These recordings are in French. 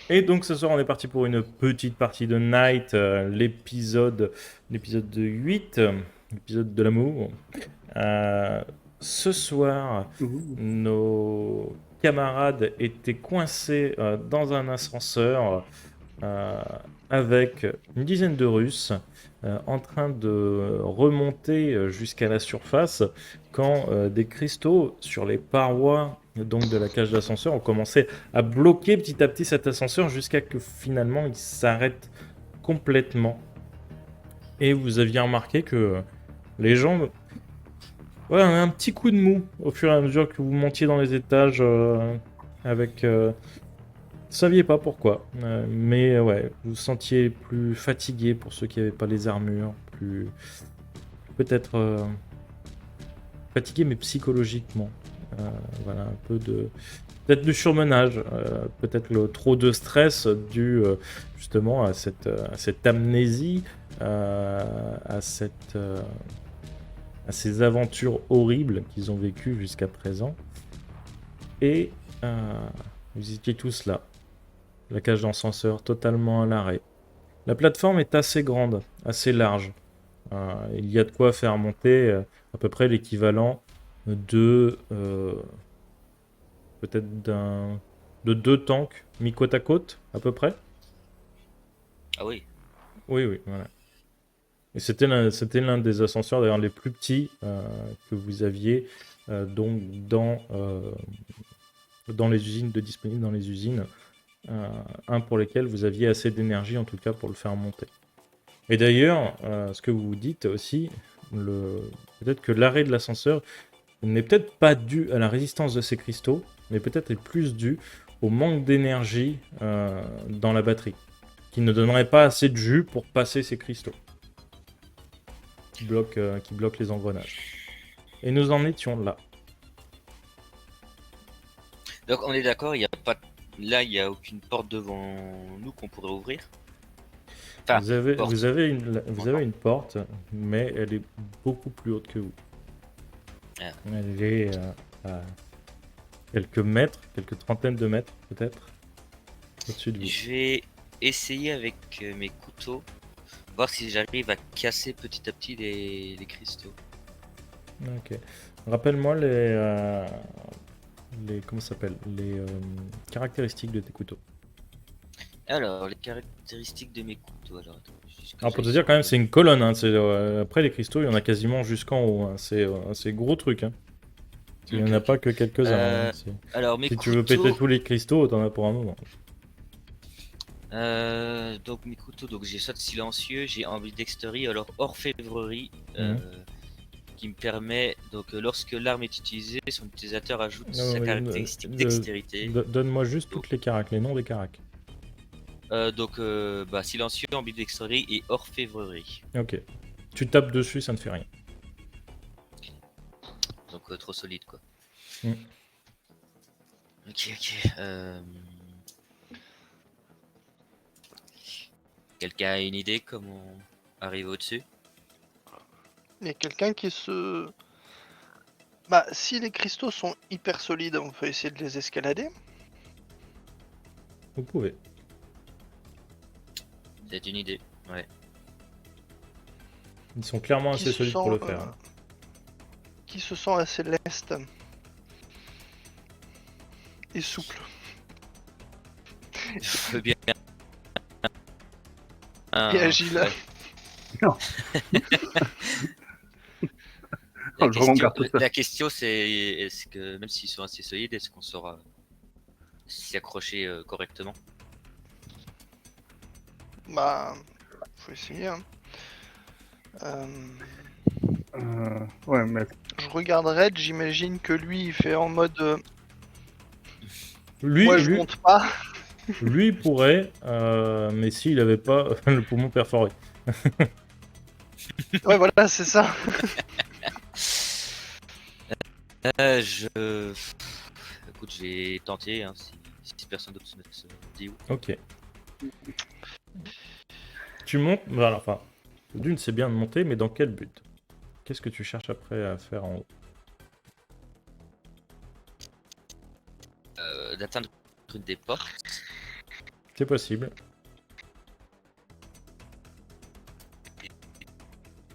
Et donc ce soir, on est parti pour une petite partie de Night, l'épisode 8, l'épisode de l'amour. Euh, Ce soir, Ouh. nos camarades étaient coincés dans un ascenseur euh, avec une dizaine de Russes en train de remonter jusqu'à la surface quand des cristaux sur les parois donc de la cage d'ascenseur ont commencé à bloquer petit à petit cet ascenseur jusqu'à que finalement il s'arrête complètement. Et vous aviez remarqué que les gens avaient un petit coup de mou au fur et à mesure que vous montiez dans les étages avec saviez pas pourquoi, mais ouais, vous vous sentiez plus fatigué pour ceux qui n'avaient pas les armures, plus peut-être fatigué mais psychologiquement. Euh, voilà, un peu de peut-être du surmenage, peut-être le trop de stress dû justement à cette amnésie, à à ces aventures horribles qu'ils ont vécues jusqu'à présent. Et vous étiez tous là, la cage d'ascenseur totalement à l'arrêt. La plateforme est assez grande, assez large. Il y a de quoi faire monter à peu près l'équivalent de peut-être de deux tanks mis côte à côte, à peu près. Ah oui, Oui, oui, voilà. Et c'était l'un des ascenseurs d'ailleurs les plus petits que vous aviez donc dans les usines, de disponibles dans les usines. Un pour lesquels vous aviez assez d'énergie en tout cas pour le faire monter. Et d'ailleurs, ce que vous vous dites aussi, peut-être que l'arrêt de l'ascenseur n'est peut-être pas dû à la résistance de ces cristaux, mais peut-être est plus dû au manque d'énergie dans la batterie, qui ne donnerait pas assez de jus pour passer ces cristaux, qui bloquent les engrenages. Et nous en étions là. donc on est d'accord, il y a pas là, il y a aucune porte devant nous qu'on pourrait ouvrir. Enfin, porte. Vous avez une porte, mais elle est beaucoup plus haute que vous. Ah. Elle est à quelques mètres, quelques trentaines de mètres peut-être, au-dessus de vous. Je vais essayer avec mes couteaux, voir si j'arrive à casser petit à petit les cristaux. Ok. Rappelle-moi comment ça s'appelle les caractéristiques de tes couteaux. Alors, les caractéristiques de mes couteaux. Alors, attends, juste que Alors pour j'aille te dire sur quand même le. c'est une colonne, hein, après les cristaux il y en a quasiment jusqu'en haut, hein, c'est gros truc, hein. Il n'y en Ok, a ok. pas que quelques-uns, hein. Alors, mes Si tu veux péter couteaux. tous les cristaux t'en as pour un moment. Donc mes couteaux, donc j'ai ça de silencieux, j'ai ambidexterie, alors orfèvrerie, Mhm. qui me permet, donc lorsque l'arme est utilisée, son utilisateur ajoute sa Euh, caractéristique dextérité. Donne-moi juste Donc, toutes les caracs, les noms des caracs. silencieux, ambidexterie et orfèvrerie. Ok. Tu tapes dessus, ça ne fait rien. Donc trop solide quoi. Mm. Ok, ok. Quelqu'un a une idée comment arriver au-dessus? Il y a quelqu'un qui se... Bah, si les cristaux sont hyper solides, on peut essayer de les escalader. Vous pouvez. C'est une idée, ouais. Ils sont clairement Qui assez se solides pour sent, le faire, hein. qui se sent assez leste et souple. Je veux bien. Et agile. Ouais. Non. La Je regarde tout ça. la question c'est est-ce que même s'ils sont assez solides, est-ce qu'on saura s'y accrocher correctement? Bah, faut essayer. Hein. Ouais, mais Je regarde Red, j'imagine que lui il fait en mode Lui, moi je lui, monte pas. lui pourrait, mais s'il n'avait pas le poumon perforé. Ouais, voilà, c'est ça. Je. Écoute, j'ai tenté, hein, si personne d'autre se dit où. Ok. Tu montes, voilà, enfin, d'une c'est bien de monter, mais dans quel but? Qu'est-ce que tu cherches après à faire en haut? D'atteindre une des portes. C'est possible.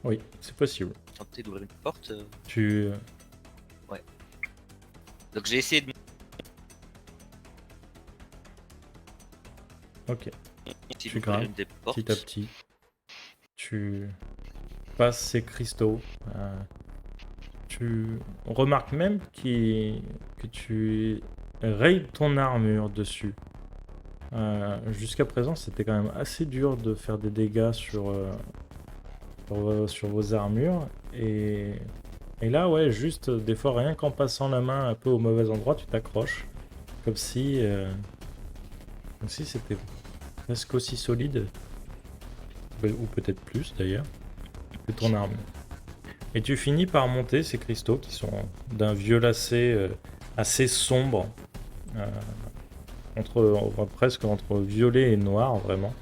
Oui, c'est possible. Tenter d'ouvrir une porte. Tu... Donc j'ai essayé de Ok, essayer Tu d'ouvrir grimpes une des portes. petit à petit. Tu passes ces cristaux. Tu remarques même que tu rayes ton armure dessus. Jusqu'à présent, c'était quand même assez dur de faire des dégâts sur vos armures. Et là, ouais, juste des fois, rien qu'en passant la main un peu au mauvais endroit, tu t'accroches. Comme si c'était presque aussi solide, ou peut-être plus d'ailleurs, que ton armure. Et tu finis par monter ces cristaux qui sont d'un violacé assez sombre, presque entre violet et noir vraiment.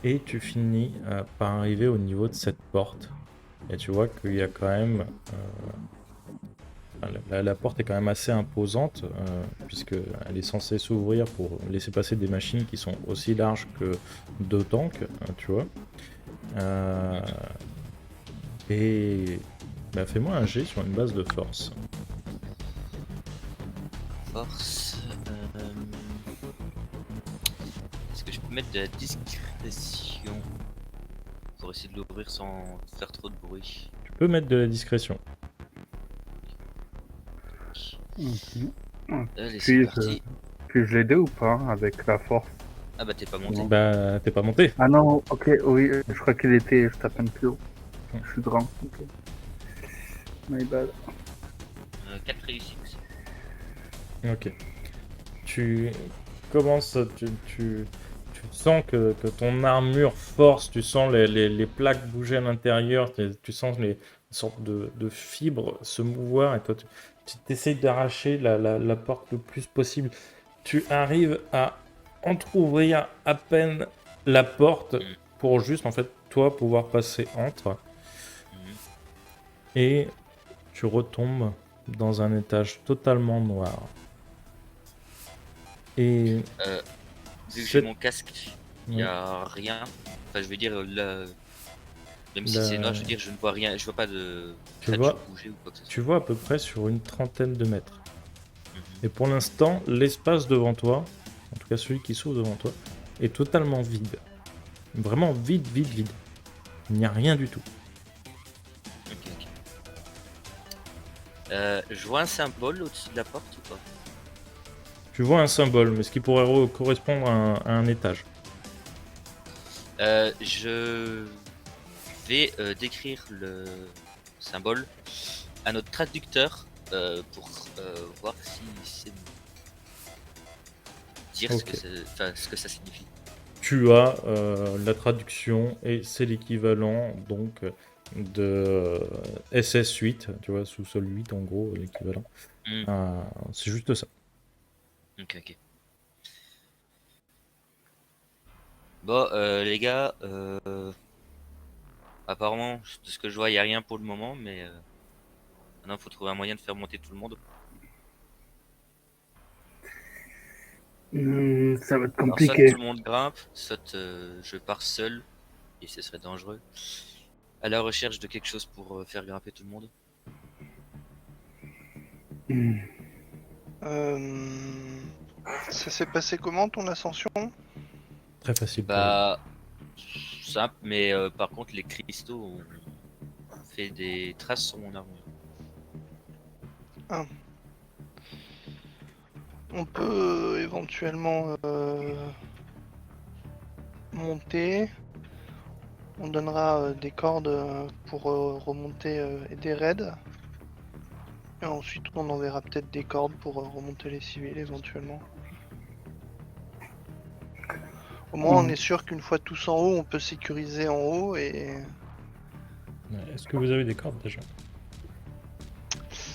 Et tu finis par arriver au niveau de cette porte. Et tu vois qu'il y a quand même... la porte est quand même assez imposante, puisqu'elle est censée s'ouvrir pour laisser passer des machines qui sont aussi larges que 2 tanks, tu vois. Et fais-moi un jet sur une base de force. Force. Est-ce que je peux mettre de la discrétion pour essayer de l'ouvrir sans faire trop de bruit? Tu peux mettre de la discrétion. Mhm. Allez, c'est Puis-je parti. puis-je l'aider ou pas avec la force? Ah bah t'es pas monté. Non. Bah, t'es pas monté. Ah non, ok, oui, je crois qu'il était juste à peine plus haut. Je suis grand. Ok. My bad. 4 réussites. Ok. Tu commences, tu sens que ton armure force, tu sens les plaques bouger à l'intérieur, tu sens les sortes de fibres se mouvoir, et toi tu essayes d'arracher la porte le plus possible. Tu arrives à entrouvrir à peine la porte pour juste, en fait, toi pouvoir passer entre, et tu retombes dans un étage totalement noir. Et Vu que j'ai cette- mon casque, il Oui. y a rien. Enfin, je veux dire, là, même si La- c'est noir, je veux dire, je ne vois rien. Je vois pas de Tu créature vois- bouger ou quoi que ce soit. Tu vois à peu près sur une trentaine de mètres. Mhm. Et pour l'instant, l'espace devant toi, en tout cas celui qui s'ouvre devant toi, est totalement vide. Vraiment vide, vide, vide. Il n'y a rien du tout. Ok, ok. Je vois un symbole au-dessus de la porte ou pas? Tu vois un symbole, mais ce qui pourrait correspondre à un étage. Je vais décrire le symbole à notre traducteur pour voir si c'est dire Ok. ce que ça signifie. Tu as la traduction et c'est l'équivalent donc de SS8, tu vois, sous-sol 8 en gros, l'équivalent. Hmm. C'est juste ça. Ok, ok. Bon, les gars, apparemment, de ce que je vois, il n'y a rien pour le moment, mais maintenant, il faut trouver un moyen de faire monter tout le monde. Ça va être Alors, soit compliqué. tout le monde grimpe, soit je pars seul, et ce serait dangereux. À la recherche de quelque chose pour faire grimper tout le monde. Hmm. Ça s'est passé comment ton ascension? Très facile pour vous. Bah, simple, mais par contre, les cristaux ont fait des traces sur mon armure. On peut éventuellement monter. On donnera des cordes pour remonter et des raids. Et ensuite on enverra peut-être des cordes pour remonter les civils éventuellement. Au moins on est sûr qu'une fois tous en haut, on peut sécuriser en haut et Est-ce que vous avez des cordes déjà?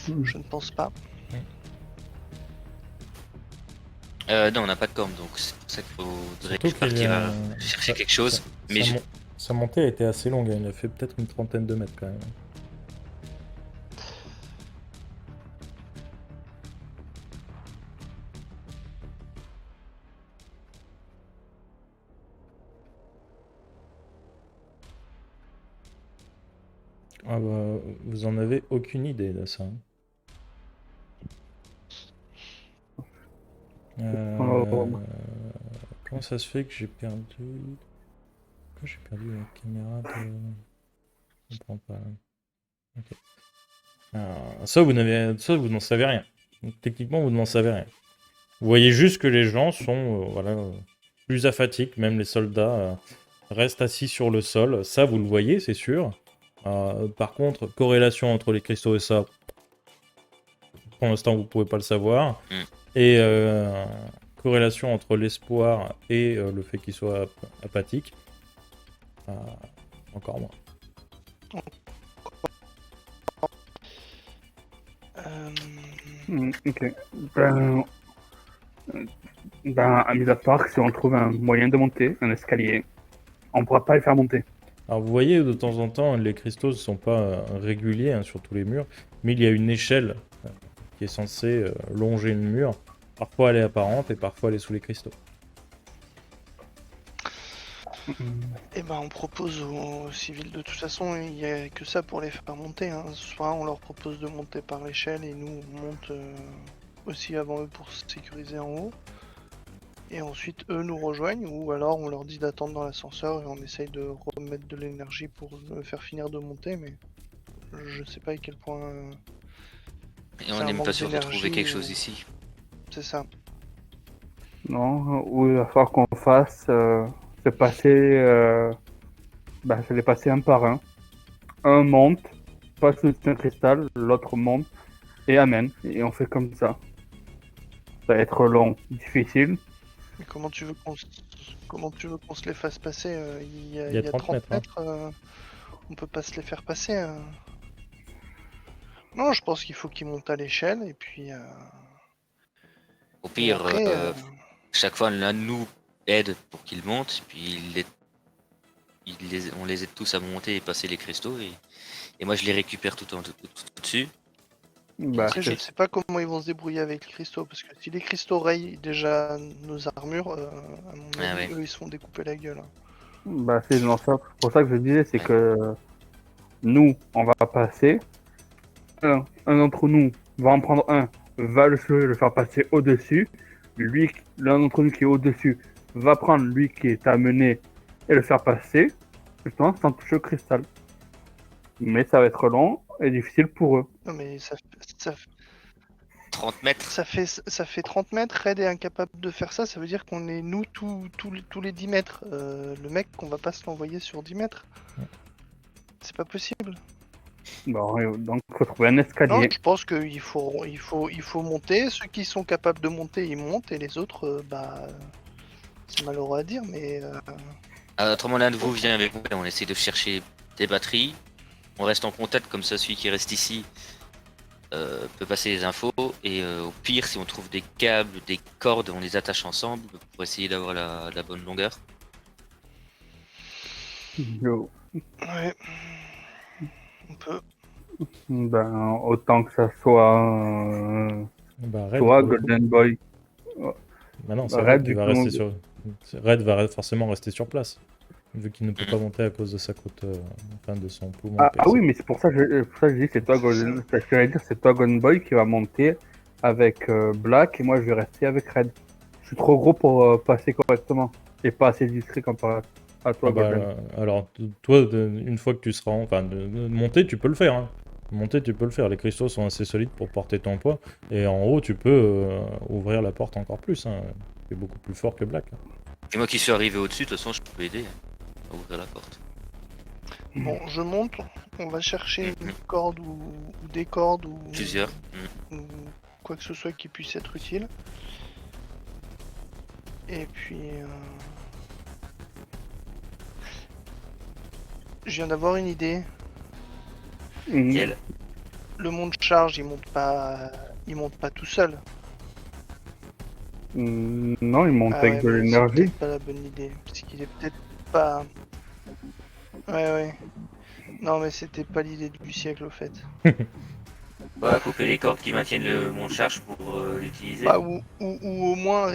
je ne pense pas. Non, on n'a pas de corne, donc c'est pour ça qu'il faudrait Surtout qu'il partir y a- à chercher quelque chose. Mais Sa montée a été assez longue, elle a fait peut-être une trentaine de mètres quand même. Ah bah, vous en avez aucune idée de ça. Oh. Comment ça se fait que j'ai perdu... Pourquoi j'ai perdu la caméra de... Je comprends pas. Ok. Ça, vous n'en savez rien. Donc, techniquement, vous n'en savez rien. Vous voyez juste que les gens sont voilà, plus aphatiques, même les soldats restent assis sur le sol. Ça, vous le voyez, c'est sûr. Par contre, corrélation entre les cristaux et ça, pour l'instant, vous ne pouvez pas le savoir. Mm. Et corrélation entre l'espoir et le fait qu'ils soient apathiques, encore moins. Ok. À mis à part que si on trouve un moyen de monter, un escalier, on pourra pas les faire monter. Alors vous voyez, de temps en temps, les cristaux ne sont pas réguliers hein, sur tous les murs, mais il y a une échelle qui est censée longer le mur. Parfois elle est apparente et parfois elle est sous les cristaux. Et ben on propose aux civils, de toute façon il n'y a que ça pour les faire monter, hein. Soit on leur propose de monter par l'échelle et nous on monte aussi avant eux pour se sécuriser en haut. Et ensuite eux nous rejoignent, ou alors on leur dit d'attendre dans l'ascenseur et on essaye de remettre de l'énergie pour me faire finir de monter, mais je sais pas à quel point Et c'est on un n'est même pas manque sûr de trouver quelque d'énergie chose ou- ici. c'est ça. Non, ou il va falloir qu'on fasse, c'est c'est les passer un par un. Un monte, passe un cristal, l'autre monte et amène. Et on fait comme ça. Ça va être long, difficile. Mais comment tu veux qu'on se les fasse passer il Il y a 30 mètres, hein. mètres on peut pas se les faire passer. Non, je pense qu'il faut qu'ils montent à l'échelle et puis Au et pire, après chaque fois l'un de nous aide pour qu'ils montent, puis on les aide tous à monter et passer les cristaux, et moi je les récupère tout au-dessus. Bah, après je c'est- ne sais pas comment ils vont se débrouiller avec les cristaux, parce que si les cristaux rayent déjà nos armures, à mon Ah avis ouais. eux ils se font découper la gueule, hein. c'est dans ça. C'est pour ça que je disais, c'est Ouais. que nous, on va passer. Un d'entre nous va en prendre un, va le soulever, le faire passer au-dessus. Lui, l'un d'entre nous qui est au-dessus, va prendre lui qui est amené et le faire passer, justement, sans toucher au cristal. Mais ça va être long et difficile pour eux. Non mais 30 mètres. ça fait 30 mètres, Red est incapable de faire ça, ça veut dire qu'on est nous tous les 10 mètres. Le mec qu'on va pas se l'envoyer sur 10 mètres. C'est pas possible. Bon, donc il faut trouver un Non, escalier. je pense qu'il faut monter. Ceux qui sont capables de monter, ils montent, et les autres, c'est malheureux à dire, mais Autrement, l'un de vous vient avec moi, on essaie de chercher des batteries. On reste en contact, comme ça celui qui reste ici peut passer les infos. Et au pire, si on trouve des câbles, des cordes, on les attache ensemble pour essayer d'avoir la bonne longueur. Yo. ouais, on peut. Ben, autant que ça soit, Bah, Red, soit pour le coup. Golden Boy. Bah non, c'est Red, Red qui du va coup, rester sur... Red va forcément rester sur place, vu qu'il ne peut Mhm. pas monter à cause de sa côte, enfin de son poumon Ah percé. oui, mais c'est pour ça que je dis c'est toi Golden. Ce que je voulais dire, c'est toi Golden Boy qui va monter avec Black et moi je vais rester avec Red. Je suis trop gros pour passer correctement et pas assez discret comparé à toi Ah bah, Golden. alors, toi, une fois que tu seras enfin, de monter, tu peux le faire. Hein. Monter, tu peux le faire. Les cristaux sont assez solides pour porter ton poids. Et en haut, tu peux ouvrir la porte encore plus. Hein. C'est beaucoup plus fort que Black. Hein. Et moi qui suis arrivé au-dessus, de toute façon, je peux aider à ouvrir la porte. Bon, je monte. On va chercher Mhm. une corde ou des cordes ou Plusieurs. ou quoi que ce soit qui puisse être utile. Et puis, je viens d'avoir une idée. Mhm. Quel Le monde charge, il monte pas tout seul. Non, il monte Ah avec ouais, de mais c'est l'énergie. peut-être pas la bonne idée, parce qu'il est peut-être pas. Ouais. Non, mais c'était pas l'idée du siècle au fait. On va couper les cordes qui maintiennent le mon charge pour l'utiliser. Bah, ou au moins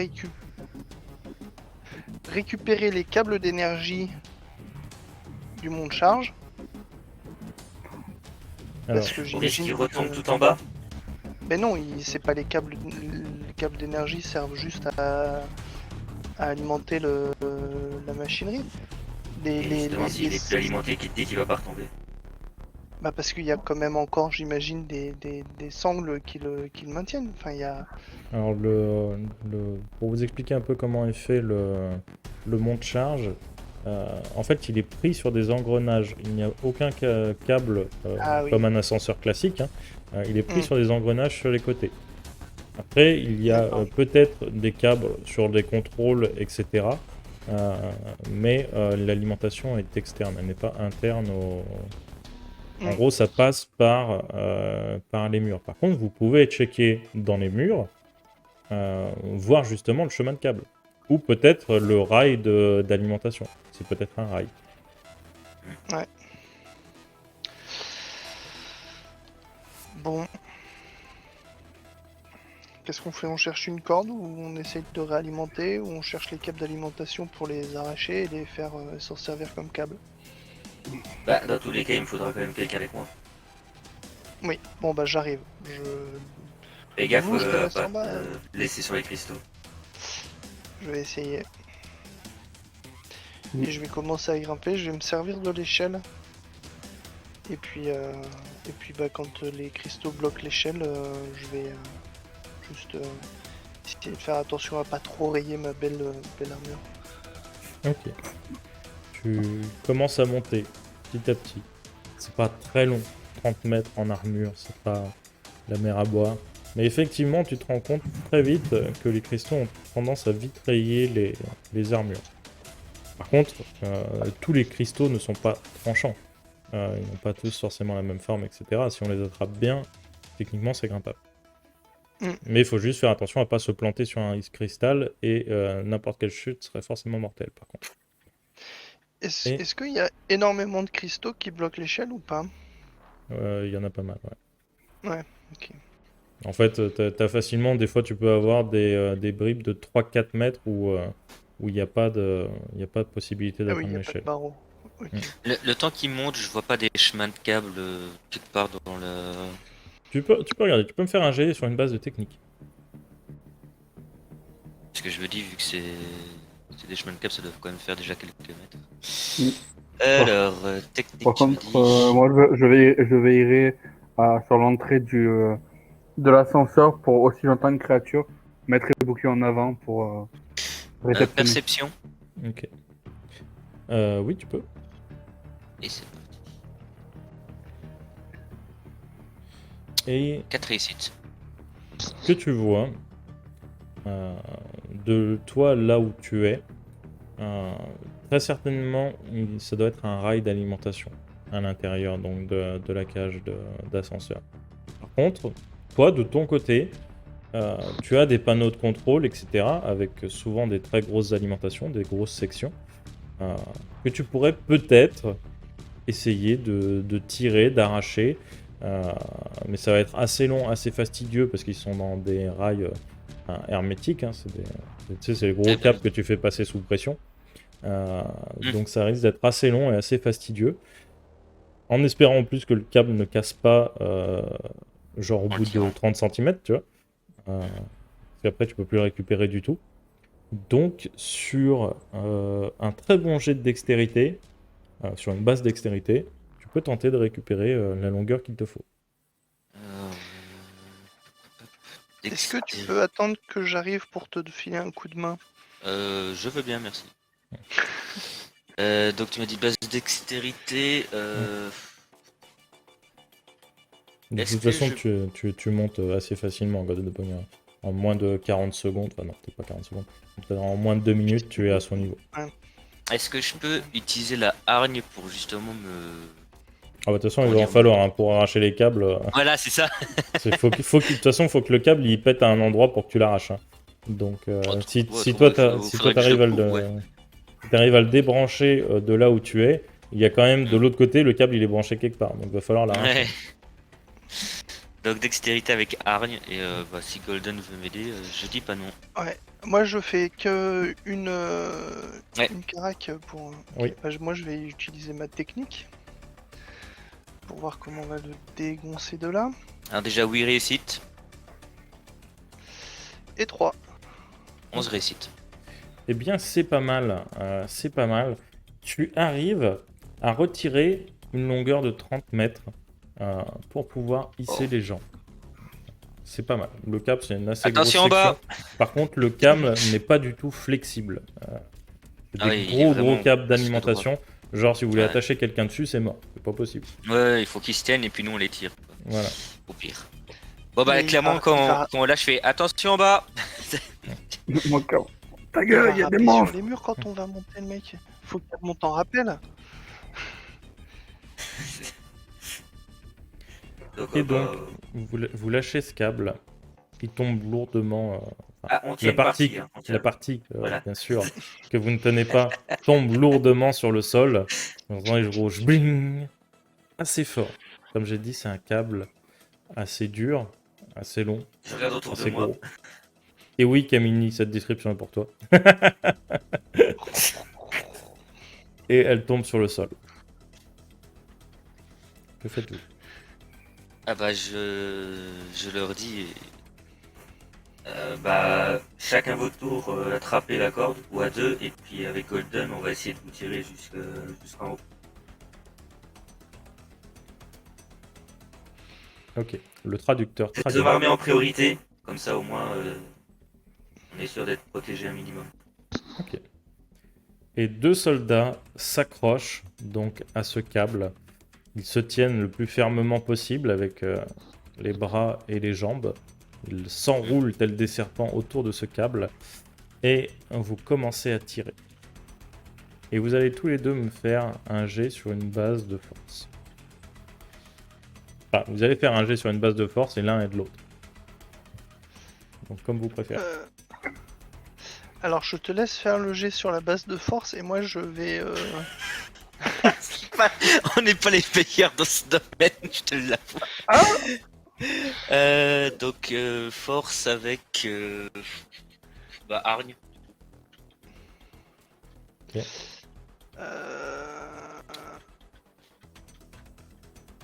récupérer les câbles d'énergie du monde charge Alors, Parce que Est-ce j'imagine qu'il retombe que- tout en bas? Mais non, c'est pas les câbles d'énergie servent juste à alimenter la machinerie. Et justement, s'il est plus alimenté, qui te dit qu'il va pas retomber? Bah parce qu'il y a quand même encore, j'imagine, des sangles qui le maintiennent. Enfin, il y a... alors pour vous expliquer un peu comment est fait le monte-charge, en fait, il est pris sur des engrenages. Il n'y a aucun câble Ah oui. comme un ascenseur classique, hein. Il est pris Mm. sur des engrenages sur les côtés. Après, il y a D'accord. peut-être des câbles sur des contrôles, etc. Mais l'alimentation est externe, elle n'est pas interne En Mm. gros, ça passe par les murs. Par contre, vous pouvez checker dans les murs, voir justement le chemin de câble. Ou peut-être le rail d'alimentation. C'est peut-être un rail. Bon. Qu'est-ce qu'on fait? On cherche une corde ou on essaye de réalimenter ou on cherche les câbles d'alimentation pour les arracher et les faire s'en servir comme câble? Bah, dans tous les cas, il me faudra quand même quelqu'un avec moi. Oui, bon bah j'arrive. Fais gaffe, Vous, je te laisse pas en bas. te laisser sur les cristaux. Je vais essayer. Oui. Et je vais commencer à grimper, je vais me servir de l'échelle. Et puis bah quand les cristaux bloquent l'échelle, je vais juste essayer de faire attention à pas trop rayer ma belle armure. Ok. Tu commences à monter petit à petit. C'est pas très long. 30 mètres en armure, c'est pas la mer à boire. Mais effectivement, tu te rends compte très vite que les cristaux ont tendance à vite rayer les armures. Par contre, tous les cristaux ne sont pas tranchants. Ils n'ont pas tous forcément la même forme, etc. Si on les attrape bien, techniquement, c'est grimpable. Mm. Mais il faut juste faire attention à pas se planter sur un cristal et n'importe quelle chute serait forcément mortelle, par contre. Et- Est-ce qu'il y a énormément de cristaux qui bloquent l'échelle ou pas? Il y en a pas mal, ouais. Ouais, ok. En fait, t'as facilement, des fois, tu peux avoir des bribes de 3-4 mètres où il n'y a pas de possibilité Ah oui, d'atteindre il n'y a pas de l'échelle. barreau. Ok. Mm. Le temps qu'il monte, je vois pas des chemins de câbles quelque part dans le... Tu peux regarder, tu peux me faire un jet sur une base de technique. Parce que je me dis, vu que c'est des chemins de câbles, ça doit quand même faire déjà quelques mètres. Oui. Alors, technique, Par tu me contre, dis... moi, je veillerai sur l'entrée de l'ascenseur pour, aussi j'entends une créature, mettre les boucliers en avant pour réceptionner. perception. Ok. Oui, tu peux. Et c'est parti. Et 4 réussites. que tu vois de toi là où tu es, très certainement, ça doit être un rail d'alimentation à l'intérieur donc de la cage d'ascenseur. Par contre, toi, de ton côté, tu as des panneaux de contrôle, etc., avec souvent des très grosses alimentations, des grosses sections, que tu pourrais peut-être essayer de tirer, d'arracher, mais ça va être assez long, assez fastidieux, parce qu'ils sont dans des rails hermétiques, hein, tu sais, c'est les gros câbles que tu fais passer sous pression. Donc ça risque d'être assez long et assez fastidieux. En espérant en plus que le câble ne casse pas, genre au bout de 30 cm, tu vois. Parce qu'après, tu peux plus le récupérer du tout. Donc, sur un très bon jet de dextérité, sur une basse dextérité, tu peux tenter de récupérer la longueur qu'il te faut. Est-ce que tu peux attendre que j'arrive pour te filer un coup de main? Je veux bien, merci. Donc tu m'as dit base dextérité. De Est-ce toute que façon, tu montes assez facilement, God of the Bugger. En moins de 40 secondes, enfin non, peut-être pas 40 secondes, peut-être en moins de 2 minutes, tu es à son niveau. Est-ce que je peux utiliser la hargne pour justement me... Ah bah de toute façon, il va en falloir, hein, pour arracher les câbles. Voilà, c'est ça. De toute façon, il faut que le câble il pète à un endroit pour que tu l'arraches, hein. Donc, si toi t'arrives à le débrancher de là où tu es, il y a quand même de l'autre côté, le câble il est branché quelque part, donc il va falloir l'arracher. Ouais. Donc dextérité avec hargne, et si Golden veut m'aider, je dis pas non. Ouais, moi je fais que une carac pour... Oui. Bah, moi je vais utiliser ma technique pour voir comment on va le dégoncer de là. Alors déjà 8 réussites, Et 3. 11 réussites. Eh bien, c'est pas mal. C'est pas mal. Tu arrives à retirer une longueur de 30 mètres pour pouvoir hisser les gens. C'est pas mal. Le câble, c'est une assez Attention en grosse bas. section. Par contre, le câble n'est pas du tout flexible. C'est Ah des oui, il est gros vraiment câbles assez d'alimentation. Genre, si vous voulez Ouais. attacher quelqu'un dessus, c'est mort. C'est pas possible. Ouais, il faut qu'ils se tiennent et puis nous on les tire. Voilà. Au pire. Bon bah Mais il clairement va- quand, il va- quand là je fais attention en bas. Mon cœur. Ta Il gueule, va il y a des rapper monstres. sur les murs quand on va monter le mec. Faut qu'il remonte en rappel. Et donc, vous lâchez ce câble. Il tombe lourdement. on tient La partie, Voilà. bien sûr, que vous ne tenez pas, tombe lourdement sur le sol. Vous entendez le rouge bling, assez fort. Comme j'ai dit, c'est un câble assez dur, assez long, Je regarde autour assez gros. Et oui, Camini, cette description est pour toi. Et elle tombe sur le sol. Que faites-vous? Ah bah je leur dis chacun votre tour attrapez la corde ou à deux et puis avec Golden on va essayer de vous tirer jusqu'en haut. Ok, le traducteur Les traduit. hommes armés en priorité, comme ça au moins on est sûr d'être protégé un minimum. Ok. Et 2 soldats s'accrochent donc à ce câble. Ils se tiennent le plus fermement possible avec les bras et les jambes. Ils s'enroulent tels des serpents autour de ce câble. Et vous commencez à tirer. Et vous allez tous les deux me faire un jet sur une base de force. Enfin, vous allez faire un jet sur une base de force et l'un et de l'autre. Donc comme vous préférez. Alors je te laisse faire le jet sur la base de force et moi je vais... On n'est pas les meilleurs dans ce domaine, je te l'avoue. Donc force avec hargne.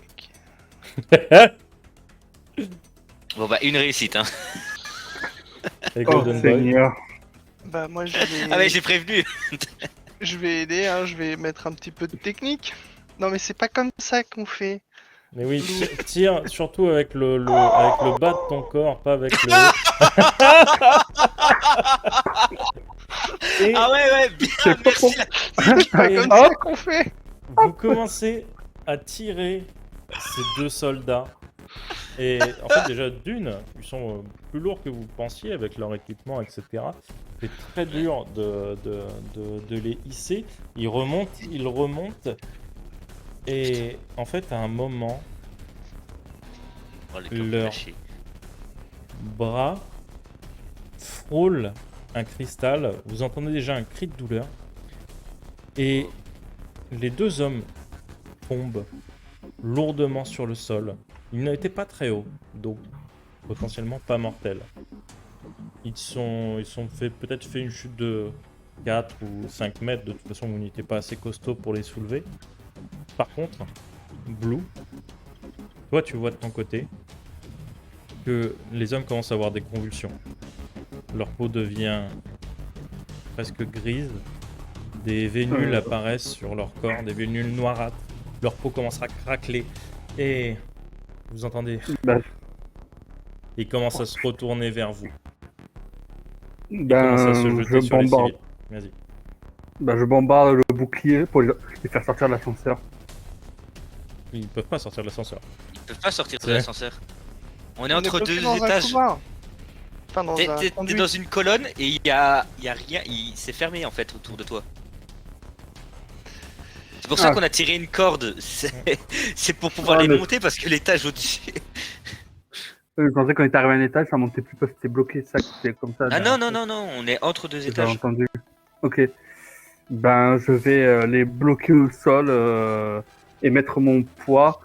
ok. Bon bah une réussite hein. Et Oh Golden Boy. Seigneur. Bah moi je vais... Ah mais j'ai prévenu. Je vais aider, hein, je vais mettre un petit peu de technique. Non mais c'est pas comme ça qu'on fait. Mais oui, tire surtout avec avec le bas de ton corps, pas avec le haut. Et Ah ouais bien C'est pas merci. C'est pas Et- comme ça qu'on fait. vous commencez à tirer ces 2 soldats. Et en fait, déjà, d'une, ils sont plus lourds que vous pensiez avec leur équipement, etc. C'est très dur de les hisser. Ils remontent. Et en fait, à un moment, Oh, les corps Leur- lâchés. bras frôle un cristal. Vous entendez déjà un cri de douleur. Et les 2 hommes tombent lourdement sur le sol. Ils n'étaient pas très hauts, donc potentiellement pas mortels. Ils sont peut-être fait une chute de 4 ou 5 mètres. De toute façon, vous n'étiez pas assez costaud pour les soulever. Par contre, Blue, toi tu vois de ton côté que les hommes commencent à avoir des convulsions. Leur peau devient presque grise. Des vénules apparaissent sur leur corps, des vénules noirâtres. Leur peau commence à craqueler. Et vous entendez, Bah, ils commencent à se retourner vers vous. Ils commencent à se je jeter sur les bombarde. civils. Vas-y. Bah, je bombarde le bouclier pour les faire sortir de l'ascenseur. Ils peuvent pas sortir de l'ascenseur. Ils peuvent pas sortir de C'est- l'ascenseur. On est On entre bloqué 2 dans un étages. couloir. Enfin dans un T'es conduit. dans une colonne et il y a rien, c'est fermé en fait autour de toi. C'est pour ça Ah. qu'on a tiré une corde. C'est pour pouvoir Ah, les mais- monter parce que l'étage au-dessus. Je pensais qu'on était arrivé à un étage, ça montait plus parce que c'était bloqué, ça, c'était comme ça. Ah non, on est entre 2 J'ai étages. entendu. Ok. Ben, je vais les bloquer au sol et mettre mon poids.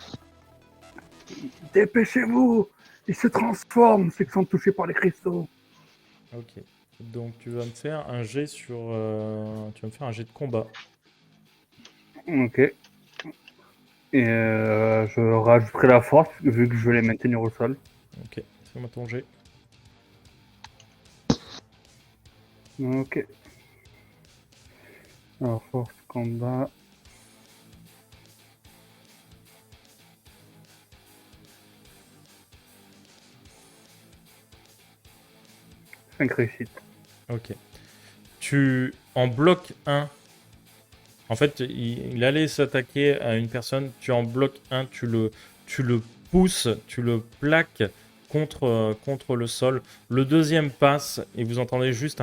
Dépêchez-vous! Ils se transforment, ceux qui sont touchés par les cristaux. Ok. Donc tu vas me faire un jet sur. Tu vas me faire un jet de combat. Ok. Et je rajouterai la force vu que je vais les maintenir au sol. Ok, fais-moi ton jet. Ok. Alors, force combat. Cinq réussites. Ok. Tu en bloques un. En fait, il allait s'attaquer à une personne. Tu en bloques un, tu le pousses, tu le plaques contre le sol. Le deuxième passe et vous entendez juste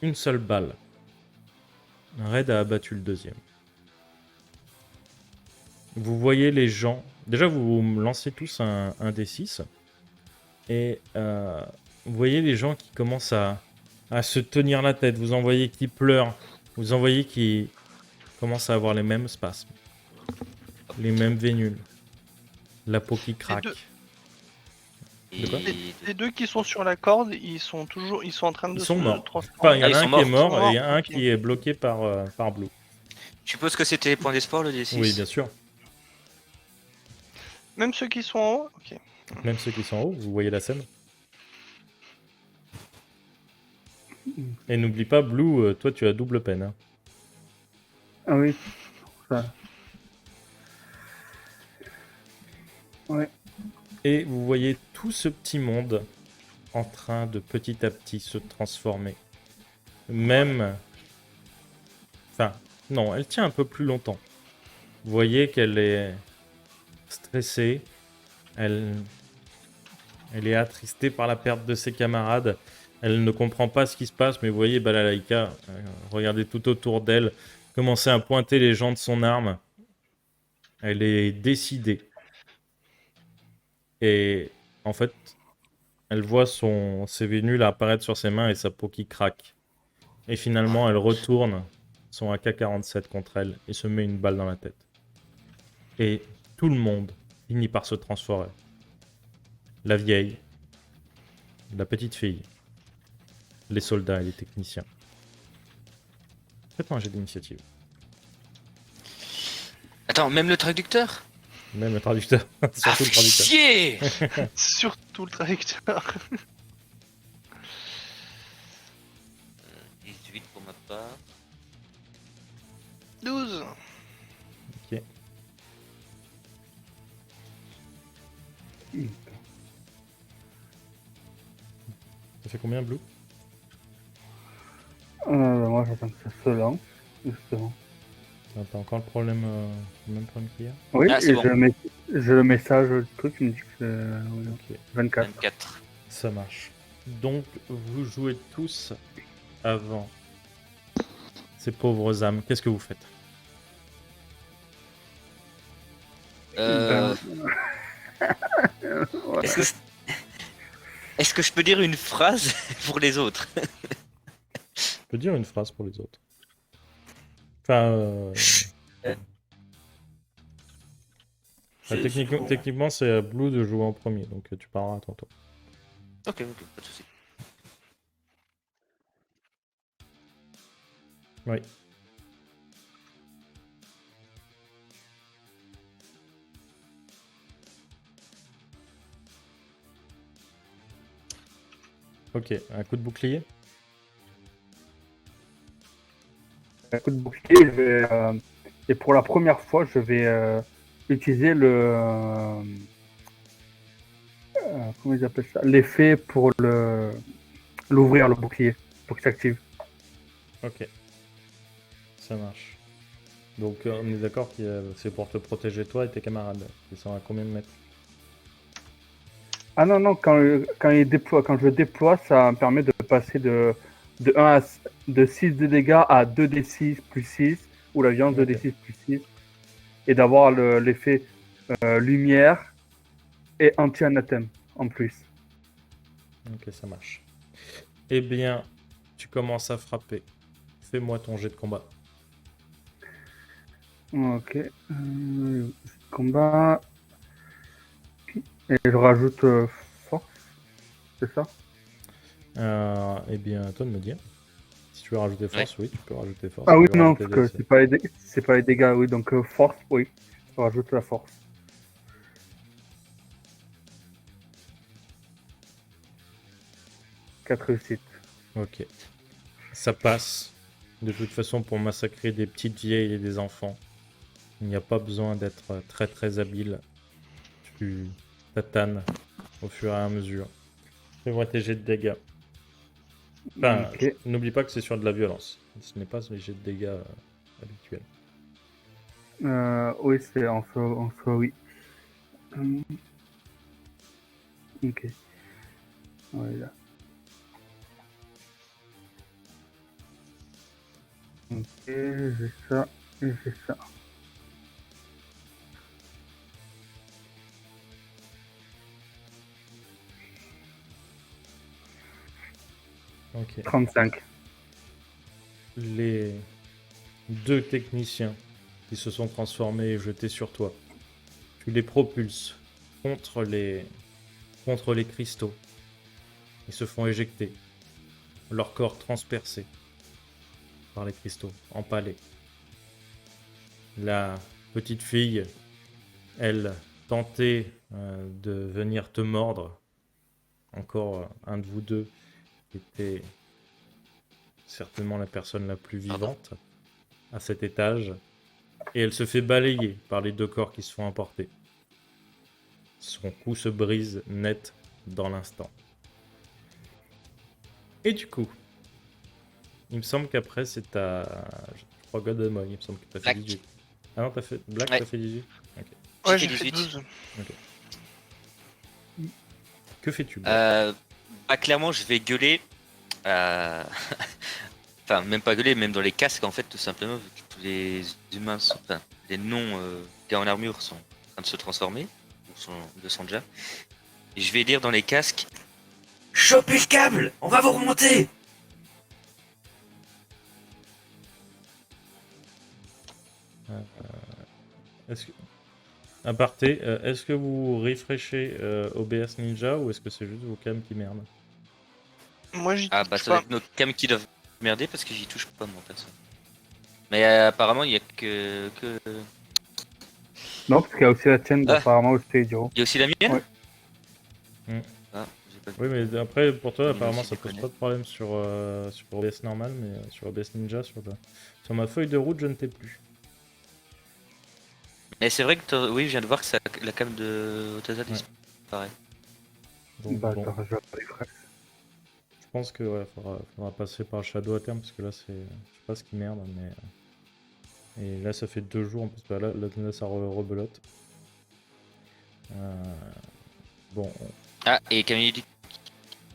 une seule balle. Red a abattu le deuxième. Vous voyez les gens. Déjà, vous me lancez tous un D6. Et vous voyez les gens qui commencent à se tenir la tête. Vous en voyez qui pleurent. Vous en voyez qui commencent à avoir les mêmes spasmes. Les mêmes vénules. La peau qui craque. deux. Et De quoi Les deux qui sont sur la corde, ils sont en train de Ils sont se morts. transformer. Enfin, il y en Ah, ils a un sont qui est morts. mort et il y en a un Ok. qui est bloqué par Blue. je suppose que c'était les points d'espoir, le D6. Oui, bien sûr. Même ceux qui sont en haut. Ok. Même ceux qui sont en haut, vous voyez la scène. Et n'oublie pas, Blue, toi tu as double peine. Hein. Ah oui. Ça. Ouais. Et vous voyez tout ce petit monde en train de petit à petit se transformer. Même... Enfin, non, elle tient un peu plus longtemps. Vous voyez qu'elle est stressée. Elle est attristée par la perte de ses camarades. Elle ne comprend pas ce qui se passe, mais vous voyez Balalaïka, regardez tout autour d'elle, commencer à pointer les gens de son arme. Elle est décidée. Et en fait, elle voit ses vénules apparaître sur ses mains et sa peau qui craque. Et finalement, elle retourne son AK-47 contre elle et se met une balle dans la tête. Et tout le monde finit par se transformer. La vieille, la petite fille, les soldats et les techniciens. Faites-moi un jet d'initiative. Attends, même le traducteur? Même le traducteur. Surtout le traducteur. Chier. Surtout le traducteur. 18 pour ma part. 12. Ok. Ça fait combien, Blue? Moi, j'attends que ça se lance, justement. T'as encore le même problème qu'hier? Oui, Ah, c'est et bon. j'ai le message du truc qui me dit que c'est oui, Ok, 24. 24. ça marche. Donc, vous jouez tous avant ces pauvres âmes. Qu'est-ce que vous faites? Euh, Ouais. Est-ce que je peux dire une phrase pour les autres? Je peux dire une phrase pour les autres. Enfin, techniquement, c'est à Blue de jouer en premier, donc tu parleras à ton tour. Ok, pas de soucis. Oui. Ok, un coup de bouclier. Un coup de bouclier, et pour la première fois, je vais utiliser comment ils appellent ça? L'effet pour l'ouvrir, le bouclier, pour qu'il s'active. Ok, ça marche. Donc on est d'accord que c'est pour te protéger toi et tes camarades. Ils sont à combien de mètres? Ah non, non, quand je déploie, ça me permet de passer de 6 de dégâts à 2d6 plus 6, ou la viande Ok. 2d6 plus 6, et d'avoir l'effet lumière et anti-anathème en plus. Ok, ça marche. Eh bien, tu commences à frapper. Fais-moi ton jet de combat. Ok. Combat. Et je rajoute force, c'est ça? Eh bien, à toi de me dire. Si tu veux rajouter force, oui, tu peux rajouter force. Ah Tu oui, peux non, rajouter parce que des- c'est pas les dégâts, oui, donc force, oui. Rajoute la force. Quatre réussites. Ok. Ça passe. De toute façon, pour massacrer des petites vieilles et des enfants, il n'y a pas besoin d'être très très habile. Tu tatanes au fur et à mesure. Fais-moi tes jets de dégâts. Enfin, Ok. n'oublie pas que c'est sur de la violence. Ce n'est pas les jets de dégâts habituels. Oui, c'est en soi, oui. Ok. Voilà. Ok, j'ai ça et j'ai ça. Ok. 35. Les deux techniciens qui se sont transformés et jetés sur toi, tu les propulses contre les cristaux. Ils se font éjecter, leur corps transpercé par les cristaux, empalés. La petite fille, elle, tentait de venir te mordre. Encore un de vous deux qui était certainement la personne la plus vivante à cet étage. Et elle se fait balayer par les deux corps qui se font emporter. Son cou se brise net dans l'instant. Et du coup, il me semble qu'après c'est je crois God and Boy, il me semble que t'as fait Black. 18. Ah non, t'as fait Black, Ouais. t'as fait 18. Ouais, J'ai j'ai fait fait 18. 12. Que fais-tu, Black Bah, clairement, je vais gueuler. Enfin, même pas gueuler, même dans les casques, en fait, tout simplement, vu que tous les humains sont. Enfin, les non-gars en armure sont en train de se transformer, ou sont déjà. Et je vais dire dans les casques: chopez le câble, on va vous remonter! Est-ce que... Aparté, est-ce que vous refreshez OBS Ninja ou est-ce que c'est juste vos cams qui merdent? Moi, j'y Ah, bah, touche ça doit pas. être nos cams qui doivent merder parce que j'y touche pas, mon perso. Mais apparemment, il y a que. Non, parce qu'il y a aussi la tienne, Ah. apparemment, aussi Hydro. Il y a aussi la mienne? Ouais. Ah, j'ai pas vu. Oui, mais après, pour toi, Il apparemment, aussi ça pose déconne. pas de problème sur OBS normal, mais sur OBS Ninja, sur ma feuille de route, je ne t'ai plus. Mais c'est vrai que oui, je viens de voir que la cam de Otaza disparaît. Donc, Bah, bon, attends, je vais refresh. je pense que ouais, faudra passer par Shadow à terme, parce que là, c'est... Je sais pas ce qui merde, mais... Et là, ça fait 2 jours, en plus, bah, là ça rebelote. Bon, Ah, et Camille dit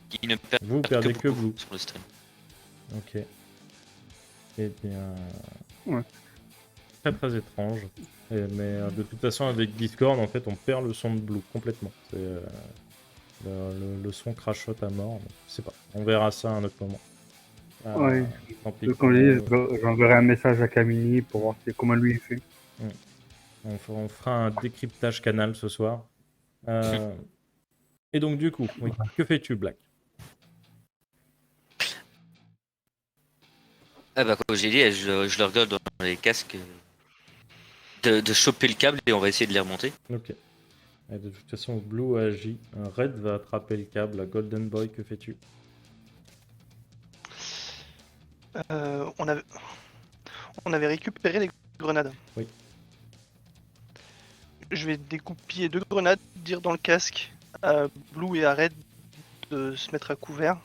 qu'il ne perd vous perdez que beaucoup Blue. sur le stream. Ok. Eh bien... Ouais. Très très étrange. Mais de toute façon, avec Discord, en fait, on perd le son de Blue complètement. C'est, le son crachote à mort. Donc, je sais pas. On verra ça à un autre moment. Ouais. Tant pis. Donc, comme je dis, j'enverrai un message à Camini pour voir comment lui il fait. On fera un décryptage canal ce soir. Et donc, du coup, oui, que fais-tu, Black? Ah bah comme j'ai dit, je le regarde dans les casques de choper le câble et on va essayer de les remonter. Ok. Et de toute façon, Blue agit. Red va attraper le câble. Golden Boy, que fais-tu? On avait récupéré les grenades. Oui. Je vais découpiller 2 grenades, dire dans le casque à Blue et à Red de se mettre à couvert,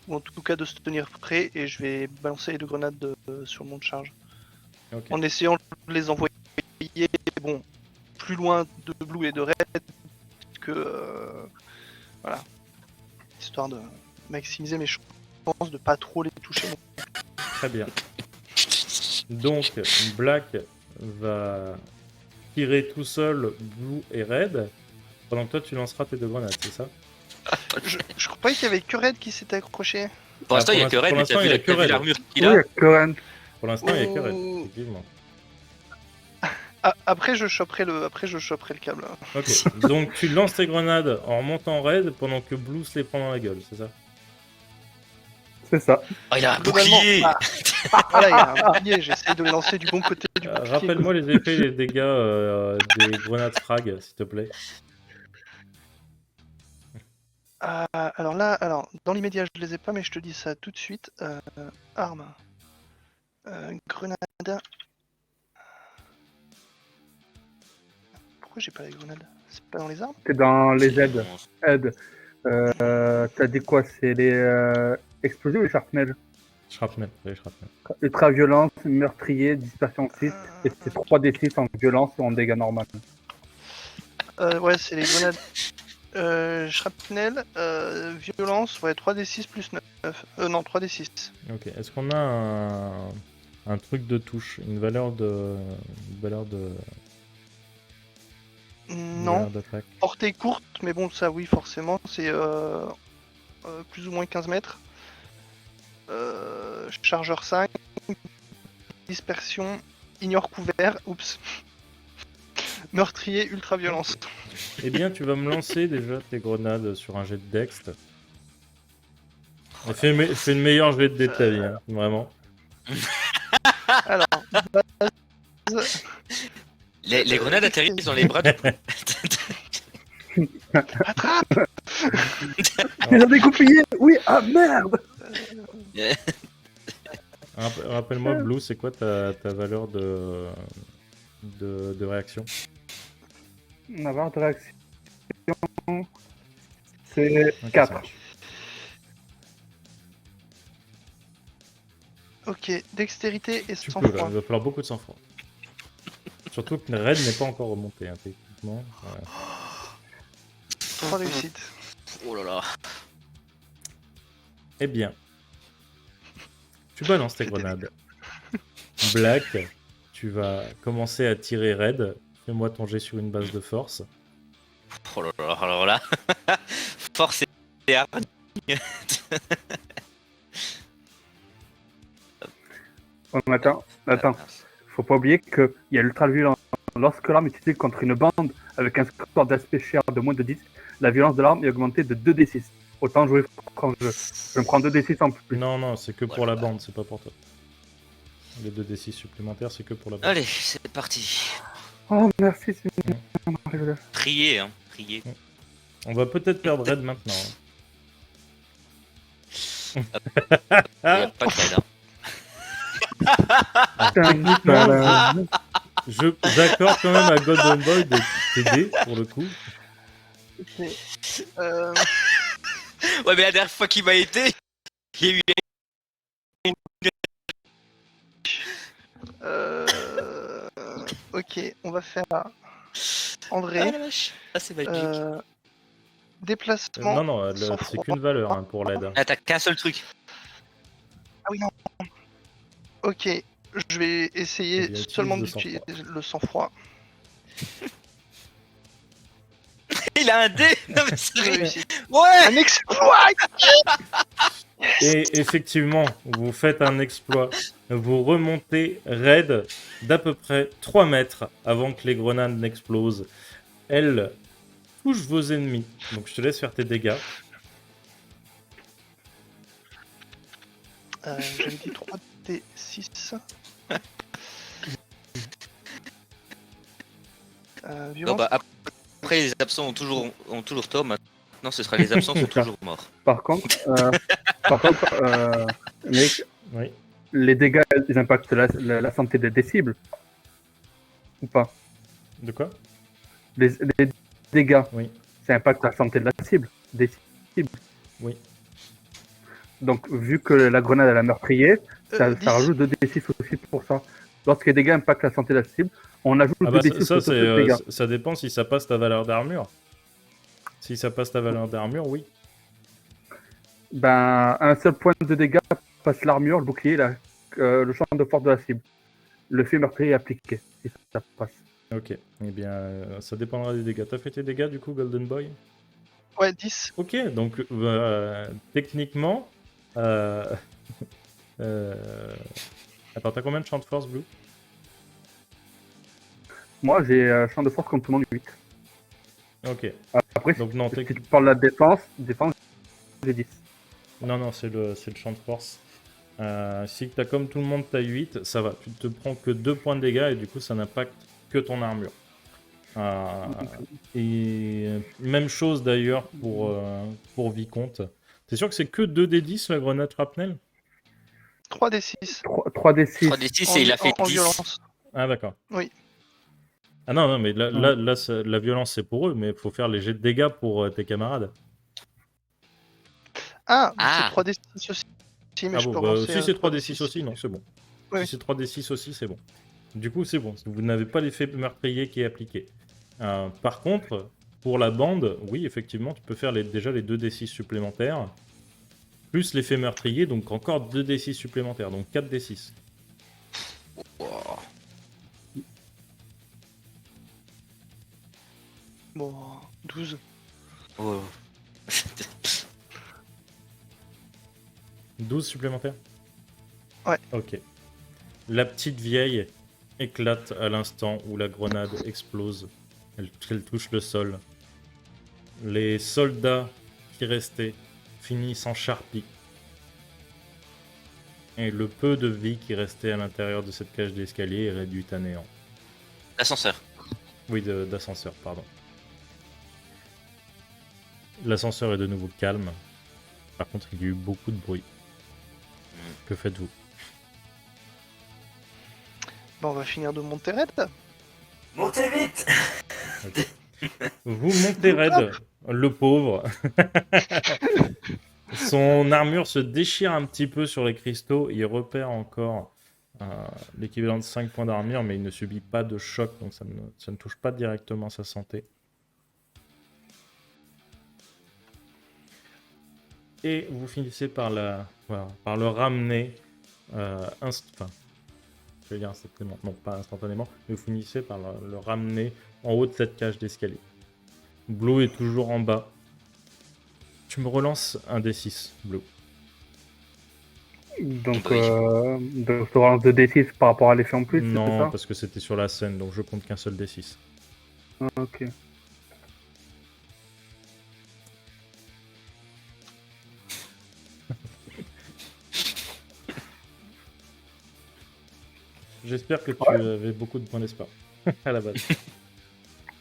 ou en tout cas de se tenir prêt, et je vais balancer les 2 grenades sur mon charge. Ok. En essayant de les envoyer plus loin de Blue et de Red que voilà, histoire de maximiser mes chances de pas trop les toucher. Très bien. Donc, Black va tirer tout seul Blue et Red, pendant que toi tu lanceras tes 2 grenades, c'est ça? Je croyais qu'il y avait que Red qui s'était accroché. Pour l'instant, il n'y a pour que Red, pour mais t'as l'instant, il y a vu que Red. l'armure Oui, qu'il il y a. a Coran. Pour l'instant, il n'y a que Red, Oh. effectivement. Après je choperai le câble. Ok, donc tu lances tes grenades en remontant Red pendant que Blue se les prend dans la gueule, c'est ça? C'est ça. Oh, il a un Globalement, bouclier! voilà, il y a un bouclier, j'essaie de les lancer du bon côté du rappelle-moi les effets et les dégâts des grenades frag, s'il te plaît. Alors là, dans l'immédiat, je les ai pas, mais je te dis ça tout de suite. Armes. Grenade. Pourquoi j'ai pas les grenades? C'est pas dans les armes? C'est dans les C'est aides. Aides. T'as dit quoi? C'est les explosifs ou les sharpnel? Shrapnel, oui, shrapnel. Ultra-violence, meurtrier, dispersion 6, et c'est 3d6 en violence ou en dégâts normal. Ouais, c'est les grenades. Shrapnel, violence, ouais, 3d6 plus 9. Non, 3d6. Ok, est-ce qu'on a un truc de touche, une valeur de Non, valeur d'attaque? portée courte, mais bon, ça oui, forcément, c'est plus ou moins 15 mètres. Chargeur 5, dispersion, ignore couvert, oups. Meurtrier, ultra violence. Eh bien, tu vas me lancer déjà tes grenades sur un jet de dext. Et fais une meilleure jet de dé de ta vie, hein, vraiment. Alors, Les grenades atterrissent dans les bras de... attrape. Mais j'en ai découpillé. Oui, ah merde. Rappelle-moi, Blue, c'est quoi ta valeur de réaction? Ma barre de réaction, c'est Ok, 4. ça marche. Ok, dextérité et Tu sang peux, là, froid. il va falloir beaucoup de sang-froid. Surtout que le raid n'est pas encore remonté, hein, techniquement. Ouais. 3 réussites. Oh là là. Eh bien, tu balances tes grenades. Black, tu vas commencer à tirer raid. Fais-moi ton jet sur une base de force. Oh là là, alors là. Force et hargne. Oh, attends, faut pas oublier qu'il y a l'ultra-violence. Lorsque l'arme est utilisée contre une bande avec un score d'aspect cher de moins de 10, la violence de l'arme est augmentée de 2d6. Autant jouer quand je veux. Je me prends 2d6 en plus. Non, c'est que pour Voilà. la bande, c'est pas pour toi. Les 2d6 supplémentaires, c'est que pour la bande. Allez, c'est parti. Oh, merci, c'est Priez, hein. Priez. On va peut-être perdre raid maintenant. Il n'y a pas de raid, hein. Techniquement, j'accorde quand même à Golden Boy de t'aider pour le coup. Euh, Ouais, mais la dernière fois qu'il m'a aidé, il y a eu ok, on va faire André. Ah la vache. Ah, c'est magique. Déplacement. Non, sang c'est froid. qu'une valeur hein, pour l'aide. Ah, t'as qu'un seul truc. Ah oui, non. Ok, je vais Eh essayer bien, seulement utilise le d'utiliser le sang-froid. Il a un dé. Non, mais c'est Réussite. Ouais. Un exploit. Et effectivement, vous faites un exploit. Vous remontez raid d'à peu près 3 mètres avant que les grenades n'explosent. Elles touchent vos ennemis. Donc je te laisse faire tes dégâts. J'avais dit 3d6. Non, Violence. bah, après, les absents ont toujours tort. Maintenant, ce sera les absents sont toujours morts. Par contre, mec, Oui. les dégâts, ils impactent la santé des cibles ou pas? De quoi? Les dégâts, Oui. ça impacte la santé de la cible, des cibles. Oui. Donc, vu que la grenade elle a meurtrier, ça 10. rajoute 2d6 aussi pour ça. Lorsque les dégâts impactent la santé de la cible, on ajoute Ah bah 2d6 ça, sur tous les dégâts. ça dépend si ça passe ta valeur d'armure. Si ça passe ta valeur d'armure, oui. Ben, un seul point de dégâts passe l'armure, le bouclier, le champ de force de la cible. Le fait meurtrier est appliqué, si ça passe. Ok. Eh bien, ça dépendra des dégâts. T'as fait tes dégâts du coup, Golden Boy? Ouais, 10. Ok, donc techniquement... Attends, t'as combien de champs de force, Blue? Moi, j'ai champ de force contre tout le monde 8. Ok. Après, Donc non, si tu parles de la défense, j'ai 10. non, c'est le champ de force. Si tu as comme tout le monde taille 8, ça va. Tu te prends que 2 points de dégâts et du coup, ça n'impacte que ton armure. Et même chose d'ailleurs pour Vicomte. T'es sûr que c'est que 2d10 la grenade shrapnel? 3d6 3d6. 3d6 et il a fait en 10. violence. Ah d'accord. Oui. Ah non, non, mais là, la violence c'est pour eux, mais il faut faire les jets de dégâts pour tes camarades. Ah, Ah. c'est 3d6 aussi. Mais Ah je bon, peux bah, lancer, si c'est 3d6 3d6. aussi, non, c'est bon. Oui. Si c'est 3d6 aussi, c'est bon. Du coup, c'est bon. Vous n'avez pas l'effet meurtrier qui est appliqué. Par contre, pour la bande, oui, effectivement, tu peux faire déjà les 2d6 supplémentaires, plus l'effet meurtrier, donc encore 2d6 supplémentaires, donc 4d6. Wow. Bon, 12. Oh. 12 supplémentaires? Ouais. Ok. La petite vieille éclate à l'instant où la grenade explose. Elle touche le sol. Les soldats qui restaient finissent en charpie. Et le peu de vie qui restait à l'intérieur de cette cage d'escalier est réduit à néant. L'ascenseur. Oui, d'ascenseur, pardon. L'ascenseur est de nouveau calme. Par contre, il y a eu beaucoup de bruit. Que faites-vous? Bon, on va finir de monter raid. Montez vite. Vous montez raid, le pauvre. Son armure se déchire un petit peu sur les cristaux. Il repère encore l'équivalent de 5 points d'armure, mais il ne subit pas de choc, donc ça ne touche pas directement sa santé. Et vous finissez par le ramener je vais dire instantanément, non pas instantanément, mais vous finissez par le ramener en haut de cette cage d'escalier. Blue est toujours en bas. Tu me relances un D6, Blue. Donc, Oui. de je relance 2d6 par rapport à l'effet en plus, c'est Non, ça? parce que c'était sur la scène, donc je compte qu'un seul D6. Ah, ok. J'espère que tu avais beaucoup de points d'espoir à la base.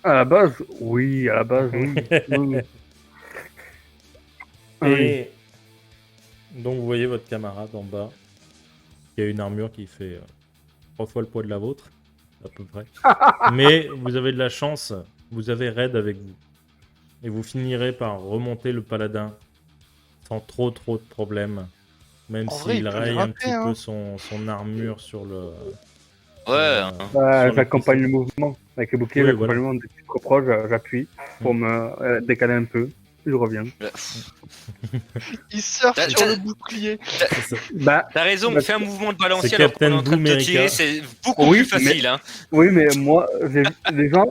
À la base, oui, oui. Oui. Ah oui. Et donc vous voyez votre camarade en bas, qui a une armure qui fait 3 fois le poids de la vôtre, à peu près. Mais vous avez de la chance, vous avez Raid avec vous. Et vous finirez par remonter le paladin sans trop de problèmes. Même En vrai, s'il il peut raye un grimper, petit hein. peu son armure sur le... Ouais. sur J'accompagne les le mouvement. Avec le bouclier, Oui, j'accompagne le mouvement. Dès que je suis trop proche, j'appuie pour me décaler un peu. Je reviens. Il surfe T'as- sur t'as- le bouclier. Bah, T'as raison, Bah, fais un mouvement de balancier c'est alors qu'on est en Captain train de te Blue tirer, America. c'est beaucoup Oui, plus facile. Hein. oui, mais moi, les gens,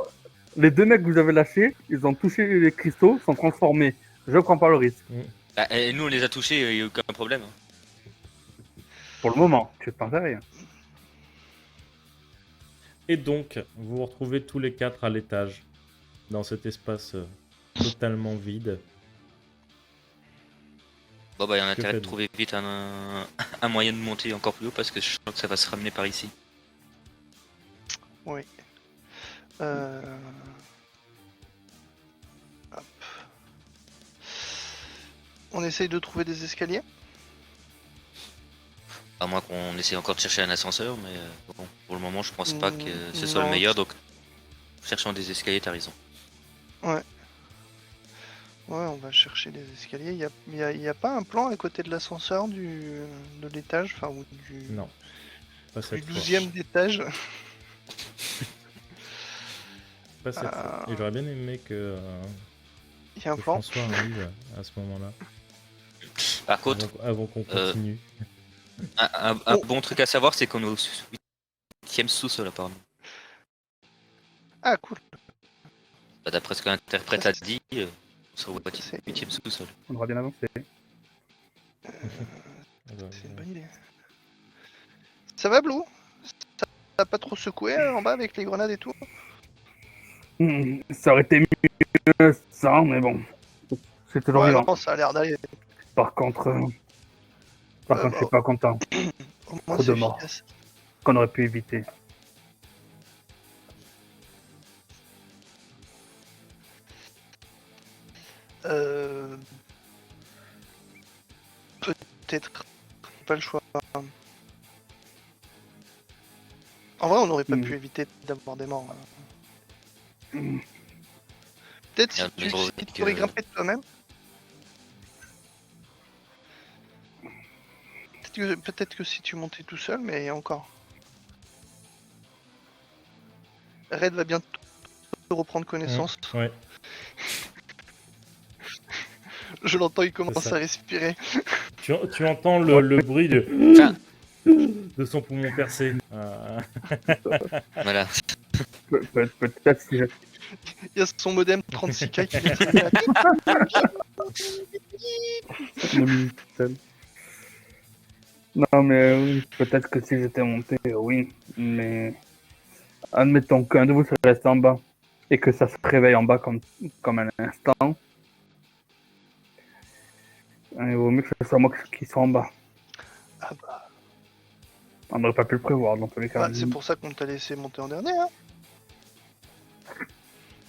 les 2 mecs que vous avez lâchés, ils ont touché les cristaux, sont transformés. Je prends pas le risque. Bah, et nous on les a touchés, il n'y a aucun problème. Pour le moment, je t'en sais rien. Et donc, vous vous retrouvez tous les 4 à l'étage, dans cet espace totalement vide. Bon bah il y a un Que intérêt de faites-vous? trouver vite un moyen de monter encore plus haut parce que je sens que ça va se ramener par ici. Oui. Hop. On essaye de trouver des escaliers. À moins qu'on essaie encore de chercher un ascenseur, mais bon, pour le moment je pense pas que ce soit Non. le meilleur, donc cherchons des escaliers, t'as raison. Ouais, on va chercher des escaliers. Y a pas un plan à côté de l'ascenseur de l'étage, enfin, ou du Non, pas du cette fois. 12e étage. Pas cette fois. Et j'aurais bien aimé que Il y a un que plan. François arrive à ce moment-là, Par contre, avant qu'on continue. un Oh. bon truc à savoir, c'est qu'on est au 8e sous-sol apparemment. Ah, cool. Bah, d'après ce que l'interprète a dit, on sera au C'est- 8e sous-sol. On aura bien avancé. C'est une bonne idée. Ça va, Blue? Ça t'a pas trop secoué en bas avec les grenades et tout? Ça aurait été mieux ça, mais bon. C'est toujours Ouais, vivant. non, ça a l'air d'aller. Par contre, Par contre, je suis pas content. Au moins, Trop c'est de morts. efficace. Qu'on aurait pu éviter. Euh... Peut-être pas le choix. En vrai, on n'aurait pas pu éviter d'avoir des morts. Peut-être si Ah, mais bon, tu que- pourrais grimper de toi-même. Peut-être que si tu montais tout seul, mais encore. Red va bientôt reprendre connaissance. Ouais, Je l'entends, il commence ça. à respirer. Tu entends le bruit Enfin, de son poumon percé. voilà. Peut-être si je... Il y a son modem 36K qui vient de sonner à une minute seule. Non, mais oui, peut-être que si j'étais monté, oui. Mais admettons qu'un de vous se reste en bas et que ça se réveille en bas comme un instant. Il vaut mieux que ce soit moi qui soit en bas. Ah bah, On n'aurait pas pu le prévoir dans tous les cas. c'est pour ça qu'on t'a laissé monter en dernier. Hein.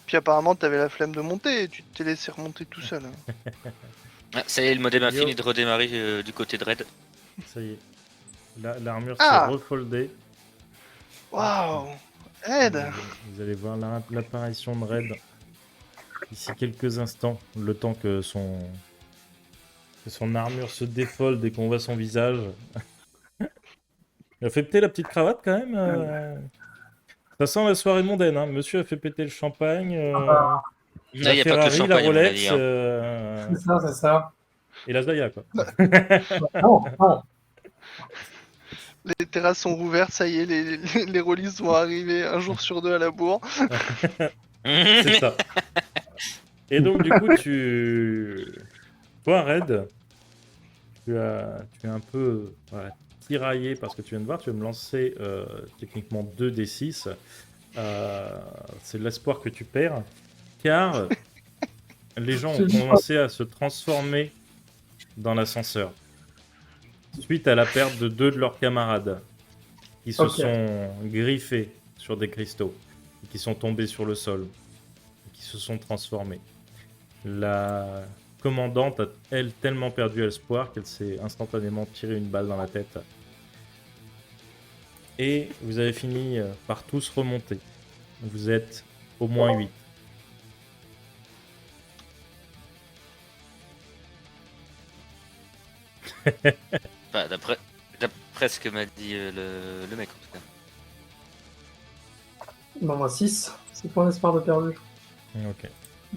Puis apparemment, t'avais la flemme de monter et tu t'es laissé remonter tout seul. Hein. Ah, ça y est, le modem a Yo. fini de redémarrer du côté de Red. Ça y est. L'armure Ah. s'est refoldée. Waouh! Red! Vous allez voir l'apparition de Red d'ici quelques instants, le temps que son armure se défolde et qu'on voit son visage. Il a fait péter la petite cravate quand même. Ça sent la soirée mondaine. Hein. Monsieur a fait péter le champagne, Là, il la n'y a pas que le Ferrari, la champagne, à mon Rolex avis. Hein. C'est ça. et la Zaya. Quoi. Non, non. Les terrasses sont rouvertes, ça y est, les releases vont arriver un jour sur deux à la bourre. C'est ça. Et donc, du coup, toi, Red, tu es un peu tiraillé parce que tu viens de voir, tu vas me lancer techniquement 2d6. C'est l'espoir que tu perds, car les gens ont commencé à se transformer dans l'ascenseur suite à la perte de 2 de leurs camarades qui se sont griffés sur des cristaux et qui sont tombés sur le sol et qui se sont transformés. La commandante a, elle, tellement perdu espoir qu'elle s'est instantanément tiré une balle dans la tête. Et vous avez fini par tous remonter. Vous êtes au moins 8. Enfin, d'après ce que m'a dit le mec, en tout cas. Bon, moi 6. C'est point d'espoir de perdu. Ok.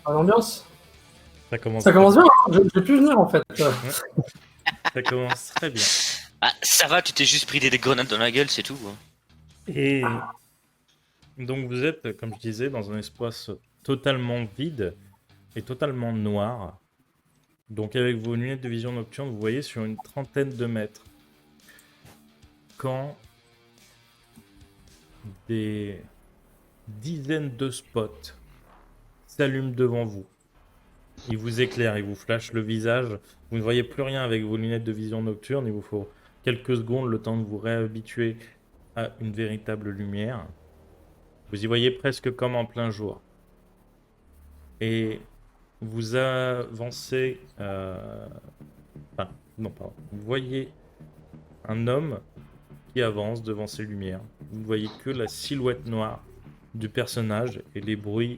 L'ambiance. Ça commence Ça commence bien, hein. Je vais plus venir en fait. Ça commence très bien. Ah, ça va, tu t'es juste pris des grenades dans la gueule, c'est tout. Hein. Et donc vous êtes, comme je disais, dans un espace totalement vide et totalement noir. Donc avec vos lunettes de vision nocturne, vous voyez sur une trentaine de mètres quand des dizaines de spots s'allument devant vous. Ils vous éclairent, ils vous flashent le visage. Vous ne voyez plus rien avec vos lunettes de vision nocturne. Il vous faut quelques secondes, le temps de vous réhabituer à une véritable lumière. Vous y voyez presque comme en plein jour. Et vous avancez... Enfin, non, pardon. Vous voyez un homme qui avance devant ces lumières. Vous ne voyez que la silhouette noire du personnage et les bruits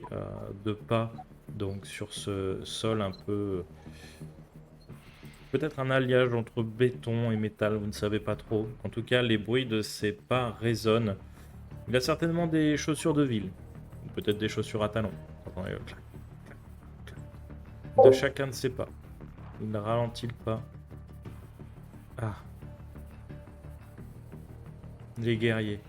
de pas donc sur ce sol un peu... Peut-être un alliage entre béton et métal, vous ne savez pas trop. En tout cas, les bruits de ces pas résonnent. Il a certainement des chaussures de ville. Ou peut-être des chaussures à talons. Attendez, clac, clac, clac. De chacun de ses pas. Il ne ralentit le pas. Ah. Les guerriers.